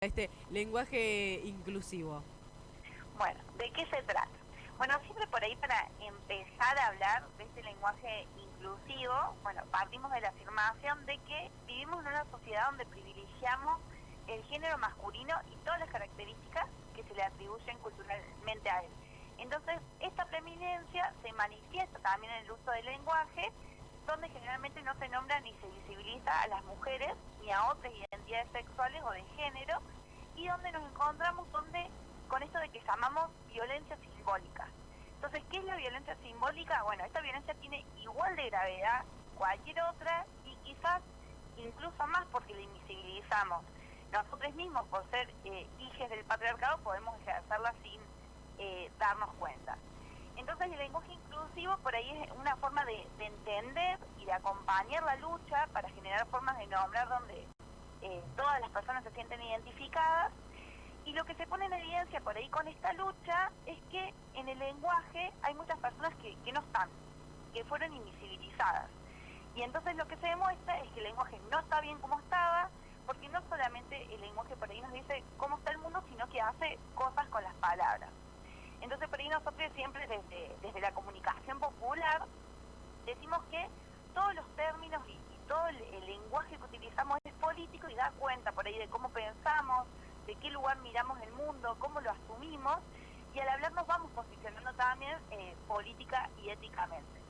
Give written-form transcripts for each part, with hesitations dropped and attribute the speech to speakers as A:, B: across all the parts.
A: este lenguaje inclusivo?
B: Bueno, ¿de qué se trata? Bueno, siempre por ahí para empezar a hablar de este lenguaje inclusivo, bueno, partimos de la afirmación de que vivimos en una sociedad donde privilegiamos el género masculino y todas las características que se le atribuyen culturalmente a él. Entonces, esta preeminencia se manifiesta también en el uso del lenguaje, donde generalmente no se nombra ni se visibiliza a las mujeres ni a otras identidades sexuales o de género, y donde nos encontramos con esto de que llamamos violencia simbólica. Entonces, ¿qué es la violencia simbólica? Bueno, esta violencia tiene igual de gravedad cualquier otra y quizás incluso más porque la invisibilizamos. Nosotros mismos, por ser hijos del patriarcado, podemos ejercerla sin darnos cuenta. Entonces, el lenguaje inclusivo por ahí es una forma de entender y de acompañar la lucha para generar formas de nombrar donde todas las personas se sienten identificadas. Y lo que se pone en evidencia por ahí con esta lucha es que en el lenguaje hay muchas personas que no están, que fueron invisibilizadas. Y entonces lo que se demuestra es que el lenguaje no está bien como estaba, porque no solamente el lenguaje por ahí nos dice cómo está el mundo, sino que hace cosas con las palabras. Entonces por ahí nosotros siempre desde la comunicación popular decimos que todos los términos y todo el lenguaje que utilizamos es político y da cuenta por ahí de cómo pensamos, de qué lugar miramos el mundo, cómo lo asumimos, y al hablar nos vamos posicionando también política y éticamente.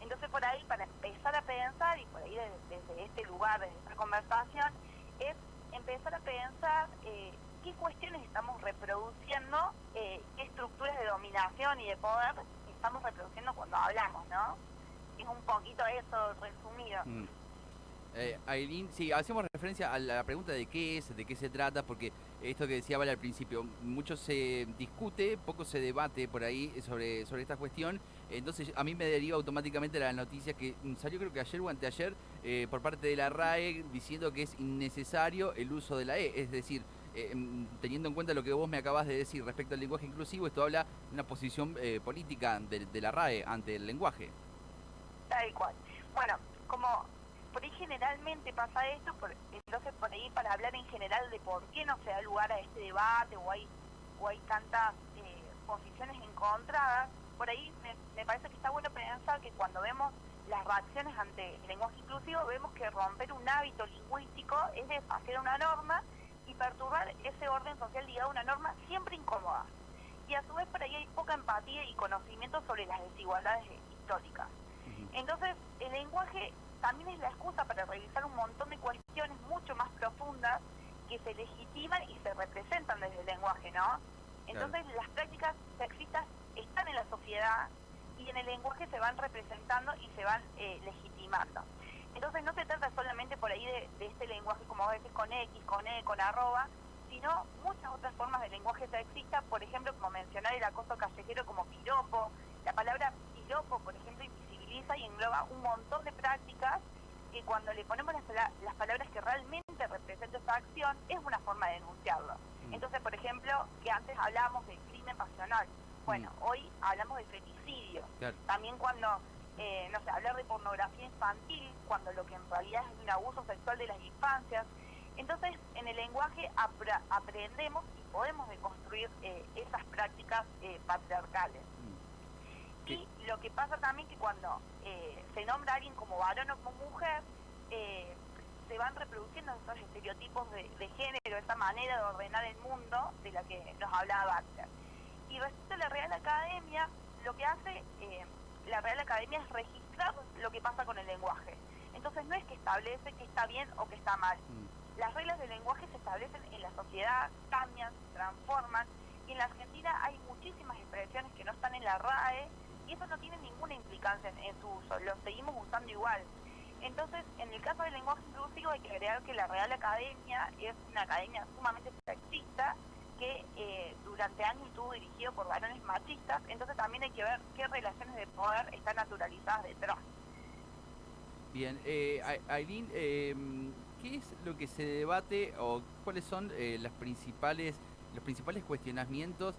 B: Entonces por ahí, para empezar a pensar, y por ahí desde este lugar, desde esta conversación, es empezar a pensar qué cuestiones estamos reproduciendo, qué estructuras de dominación y de poder estamos reproduciendo cuando hablamos, ¿no? Es un poquito eso resumido.
C: Ailín, sí, hacemos referencia a la pregunta de qué es, de qué se trata, porque esto que decía Vale al principio, mucho se discute, poco se debate por ahí sobre esta cuestión. Entonces a mí me deriva automáticamente la noticia que salió, creo que ayer o anteayer, por parte de la RAE, diciendo que es innecesario el uso de la E. Es decir, teniendo en cuenta lo que vos me acabas de decir respecto al lenguaje inclusivo, esto habla de una posición política de la RAE ante el lenguaje.
B: Tal cual. Bueno, como por ahí generalmente pasa esto, entonces por ahí para hablar en general de por qué no se da lugar a este debate o hay tantas posiciones encontradas, por ahí me parece que está bueno pensar que cuando vemos las reacciones ante el lenguaje inclusivo, vemos que romper un hábito lingüístico es deshacer una norma y perturbar ese orden social ligado a una norma siempre incómoda. Y a su vez por ahí hay poca empatía y conocimiento sobre las desigualdades históricas. Entonces, el lenguaje también es la excusa para revisar un montón de cuestiones mucho más profundas que se legitiman y se representan desde el lenguaje, ¿no? Entonces, claro, las prácticas sexistas están en la sociedad y en el lenguaje se van representando y se van legitimando. Entonces, no se trata solamente por ahí de este lenguaje, como a veces con X, con E, con arroba, sino muchas otras formas de lenguaje sexista, por ejemplo, como mencionar el acoso callejero como piropo. La palabra piropo, por ejemplo, y engloba un montón de prácticas que cuando le ponemos las palabras que realmente representan esa acción, es una forma de denunciarlo. Entonces, por ejemplo, que antes hablábamos de crimen pasional, bueno, hoy hablamos de femicidio. Claro. También cuando, no sé, hablar de pornografía infantil, cuando lo que en realidad es un abuso sexual de las infancias. Entonces, en el lenguaje aprendemos y podemos deconstruir esas prácticas patriarcales. Y lo que pasa también que cuando se nombra a alguien como varón o como mujer, se van reproduciendo esos estereotipos de género, esa manera de ordenar el mundo de la que nos hablaba Baxter. Y respecto a la Real Academia, lo que hace la Real Academia es registrar lo que pasa con el lenguaje. Entonces no es que establece que está bien o que está mal. Las reglas del lenguaje se establecen en la sociedad, cambian, se transforman, y en la Argentina hay muchísimas expresiones que no están en la RAE, y eso no tiene ninguna implicancia en su uso, lo seguimos usando igual. Entonces, en el caso del lenguaje inclusivo hay que agregar que la Real Academia es una academia sumamente sexista que durante años estuvo dirigido por varones machistas, entonces también hay que ver qué relaciones de poder están naturalizadas detrás.
C: Bien, Ailín, ¿qué es lo que se debate o cuáles son los principales cuestionamientos,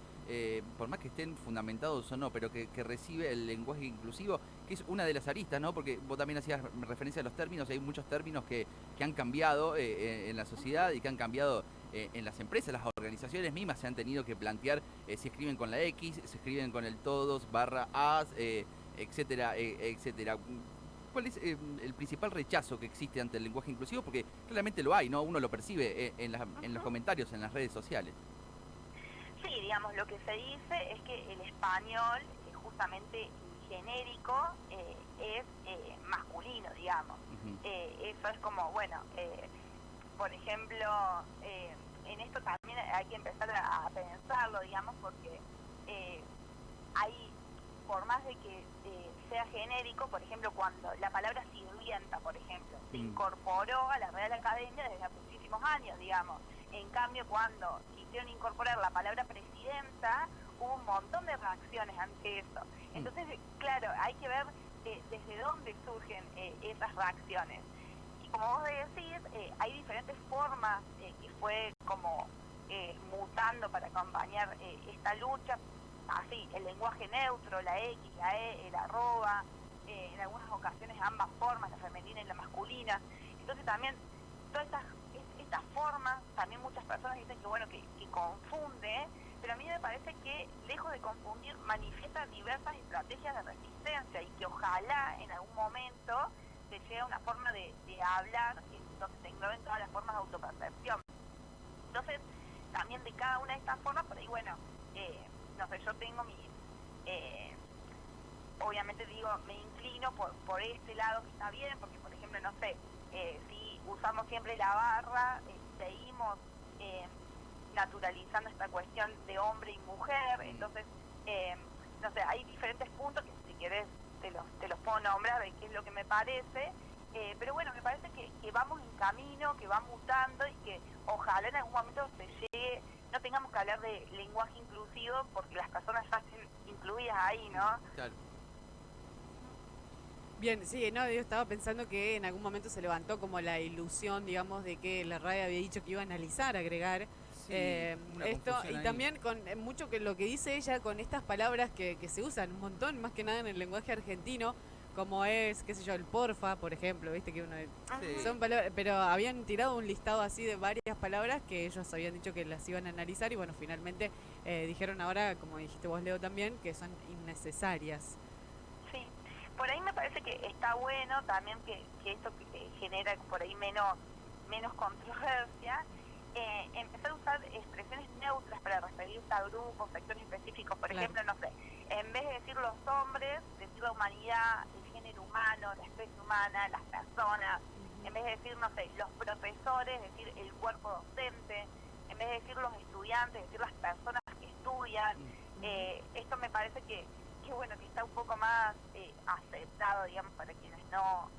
C: por más que estén fundamentados o no, pero que recibe el lenguaje inclusivo, que es una de las aristas, ¿no? Porque vos también hacías referencia a los términos, hay muchos términos que han cambiado en la sociedad y que han cambiado en las empresas, las organizaciones mismas se han tenido que plantear si escriben con la X, si escriben con el todos, barra as, etcétera, etcétera. ¿Cuál es el principal rechazo que existe ante el lenguaje inclusivo? Porque claramente lo hay, ¿no? Uno lo percibe en los comentarios, en las redes sociales.
B: Sí, digamos, lo que se dice es que el español, justamente genérico, es masculino, digamos. Eso es como, bueno, por ejemplo, en esto también hay que empezar a pensarlo, digamos, porque hay, por más de que sea genérico, por ejemplo, cuando la palabra sirvienta, por ejemplo, se incorporó a la Real Academia desde hace muchísimos años, digamos. En cambio, cuando quisieron incorporar la palabra presidenta, hubo un montón de reacciones ante eso. Entonces, claro, hay que ver desde dónde surgen esas reacciones. Y como vos decís, hay diferentes formas que fue como mutando para acompañar esta lucha. Así, el lenguaje neutro, la X, la E, el arroba, en algunas ocasiones ambas formas, la femenina y la masculina. Entonces también todas estas formas, también muchas personas dicen que bueno, que confunde, pero a mí me parece que lejos de confundir manifiesta diversas estrategias de resistencia y que ojalá en algún momento se llegue a una forma de hablar donde se engloben todas las formas de autopercepción. Entonces, también de cada una de estas formas, por ahí bueno, no sé, yo tengo obviamente digo, me inclino por este lado que está bien, porque por ejemplo, no sé, si usamos siempre la barra, seguimos naturalizando esta cuestión de hombre y mujer, entonces, no sé, hay diferentes puntos que si querés te los puedo nombrar de qué es lo que me parece, pero bueno, me parece que vamos en camino, que va mutando y que ojalá en algún momento se llegue, no tengamos que hablar de lenguaje inclusivo porque las personas ya estén incluidas ahí, ¿no?
C: Claro.
A: Bien, sí, no, yo estaba pensando que en algún momento se levantó como la ilusión, digamos, de que la RAE había dicho que iba a analizar, agregar esto, y
C: ahí.
A: también con mucho que lo que dice ella con estas palabras que se usan un montón, más que nada en el lenguaje argentino, como es, qué sé yo, el porfa, por ejemplo, viste que uno son palabras, pero habían tirado un listado así de varias palabras que ellos habían dicho que las iban a analizar y bueno, finalmente dijeron ahora, como dijiste vos, Leo, también, que son innecesarias.
B: Sí, por ahí me parece que está bueno también que esto que genera por ahí menos controversia, empezar a usar expresiones neutras para referirse a grupos, sectores específicos. Por ejemplo, no sé, en vez de decir los hombres, decir la humanidad, el género humano, la especie humana, las personas. En vez de decir, no sé, los profesores, decir el cuerpo docente. En vez de decir los estudiantes, decir las personas que estudian. Esto me parece que bueno, que está un poco más aceptado, digamos, para quienes no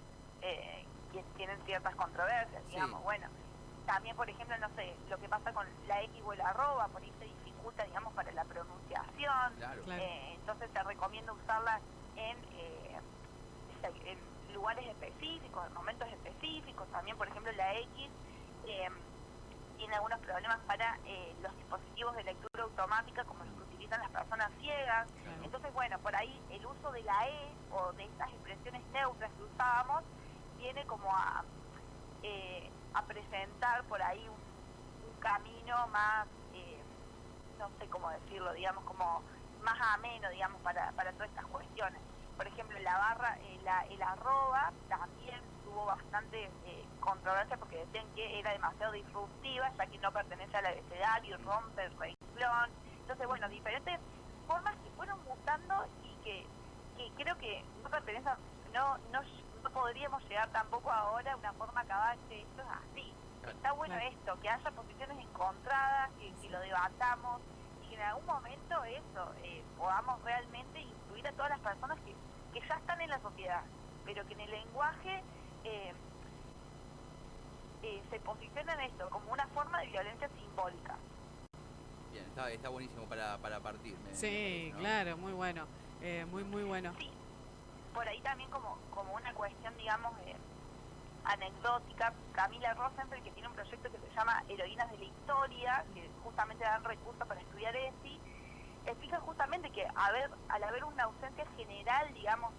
B: tienen ciertas controversias, digamos. Bueno, también, por ejemplo, no sé, lo que pasa con la X o el arroba, por ahí se dificulta, digamos, para la pronunciación.
C: Claro.
B: Entonces se recomienda usarla en lugares específicos, en momentos específicos. También, por ejemplo, la X tiene algunos problemas para los dispositivos de lectura automática, como los que utilizan las personas ciegas. Entonces, bueno, por ahí el uso de la E o de estas expresiones neutras que usábamos viene como a presentar por ahí un camino más, no sé cómo decirlo, digamos, como más ameno, digamos, para todas estas cuestiones. Por ejemplo, la barra, el arroba también tuvo bastante controversia porque decían que era demasiado disruptiva, ya que no pertenece al abecedario, rompe el renglón. Entonces, bueno, diferentes formas que fueron mutando y que creo que no pertenecen, no podríamos llegar tampoco ahora a una forma acabada que esto es así. Está bueno esto, que haya posiciones encontradas, que lo debatamos y que en algún momento eso, podamos realmente incluir a todas las personas que ya están en la sociedad, pero que en el lenguaje se posicionan esto como una forma de violencia simbólica.
C: Bien, está buenísimo para partir.
A: Sí, ¿no? Claro, muy bueno, muy bueno.
B: Sí, por ahí también como una cuestión, digamos, anecdótica, Camila Rosenfeld, que tiene un proyecto que se llama Heroínas de la Historia, que justamente dan recursos para estudiar ESI, explica justamente que al haber una ausencia general, digamos,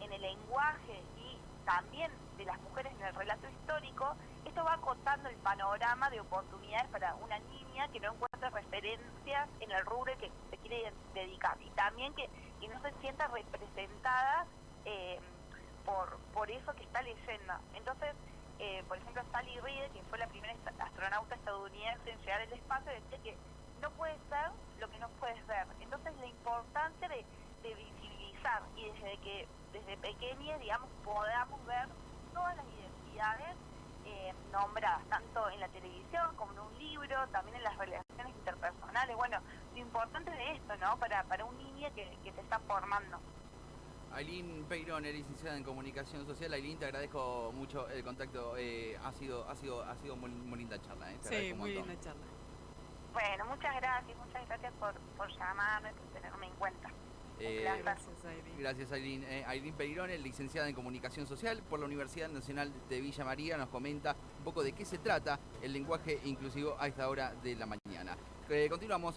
B: en el lenguaje y también de las mujeres en el relato histórico, esto esto va acotando el panorama de oportunidades para una niña que no encuentra referencias en el rubro que se quiere dedicar, y también que no se sienta representada por eso que está leyendo. Entonces, por ejemplo, Sally Ride, que fue la primera astronauta estadounidense en llegar al espacio, decía que no puedes ser lo que no puedes ver. Entonces, la importancia de visibilizar, y desde pequeñas, digamos, podamos ver todas las identidades nombradas, tanto en la televisión como en un libro, también en las relaciones interpersonales. Bueno, lo importante de esto, ¿no? Para un niño que se está formando.
C: Ailín Peirón, licenciada en Comunicación Social. Ailín, te agradezco mucho el contacto. Ha sido muy linda charla.
A: Sí, muy linda charla.
B: Bueno, muchas gracias por llamarme, por tenerme en cuenta.
A: Gracias, Ailín.
C: Gracias, Ailín. Ailín Peirón, licenciada en Comunicación Social por la Universidad Nacional de Villa María, nos comenta un poco de qué se trata el lenguaje inclusivo a esta hora de la mañana. Continuamos.